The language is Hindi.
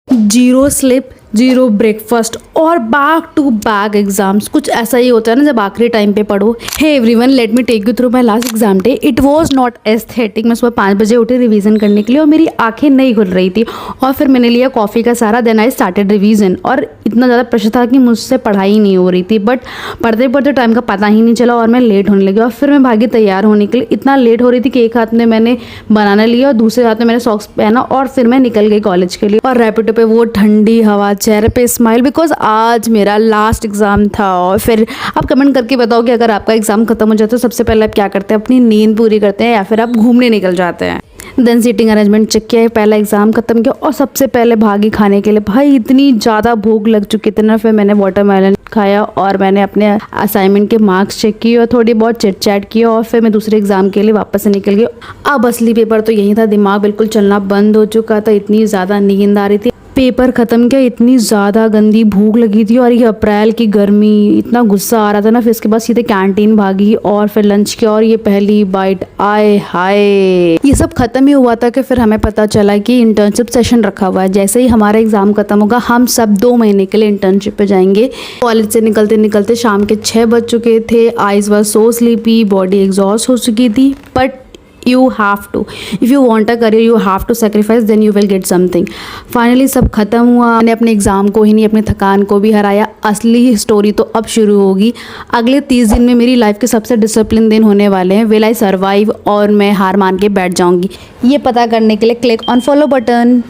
जीरो स्लिप, जीरो ब्रेकफास्ट और बैक टू बैक एग्जाम्स। कुछ ऐसा ही होता है ना जब आखिरी टाइम पे पढ़ो। Hey everyone, let me take you through my last exam day. It was not aesthetic. मैं सुबह 5 बजे उठी रिवीजन करने के लिए और मेरी आंखें नहीं खुल रही थी और फिर मैंने लिया कॉफ़ी का सहारा। देन आई स्टार्टेड रिवीजन और इतना ज़्यादा प्रेशर था कि मुझसे पढ़ाई नहीं हो रही थी। बट पढ़ते पढ़ते टाइम का पता ही नहीं चला और मैं लेट होने लगी और फिर मैं भागी तैयार होने के लिए। इतना लेट हो रही थी कि एक हाथ में मैंने बनाना लिया और दूसरे हाथ में मैंने सॉक्स पहना और फिर मैं निकल गई कॉलेज के लिए। और रैपिडो पे वो ठंडी हवा, चेहरे पे स्माइल, बिकॉज आज मेरा लास्ट एग्जाम था। और फिर आप कमेंट करके बताओ कि अगर आपका एग्जाम खत्म हो जाए तो सबसे पहले आप क्या करते हैं? अपनी नींद पूरी करते हैं या फिर आप घूमने निकल जाते हैं? देन सीटिंग अरेंजमेंट चेक किया, पहला एग्जाम खत्म किया और सबसे पहले भागी खाने के लिए। भाई इतनी ज़्यादा भूख लग चुकी थी ना, फिर मैंने वाटरमेलन खाया और मैंने अपने असाइनमेंट के मार्क्स चेक किए और थोड़ी बहुत चिट चैट किया और फिर मैं दूसरे एग्जाम के लिए वापस से निकल गई। अब असली पेपर तो यही था। दिमाग बिल्कुल चलना बंद हो चुका था, इतनी ज़्यादा नींद आ रही थी। पेपर ख़त्म किया, इतनी ज़्यादा गंदी भूख लगी थी और ये अप्रैल की गर्मी, इतना गुस्सा आ रहा था ना। फिर इसके बाद सीधे कैंटीन भागी और फिर लंच किया और ये पहली बाइट, आए हाय। ये सब ख़त्म ही हुआ था कि फिर हमें पता चला कि इंटर्नशिप सेशन रखा हुआ है। जैसे ही हमारा एग्ज़ाम ख़त्म होगा हम सब 2 महीने के लिए इंटर्नशिप पे जाएंगे। कॉलेज से निकलते निकलते शाम के 6 बज चुके थे। आइज़ वर सो स्लीपी, बॉडी एग्जॉस्ट हो चुकी थी। But you have to, if you want a career you have to sacrifice, then you will get something. Finally सब खत्म हुआ। मैंने अपने एग्ज़ाम को ही नहीं, अपनी थकान को भी हराया। असली स्टोरी तो अब शुरू होगी। अगले 30 दिन में मेरी लाइफ के सबसे डिसिप्लिन दिन होने वाले हैं। विल आई सर्वाइव और मैं हार मान के बैठ जाऊंगी? ये पता करने के लिए क्लिक ऑन फॉलो बटन।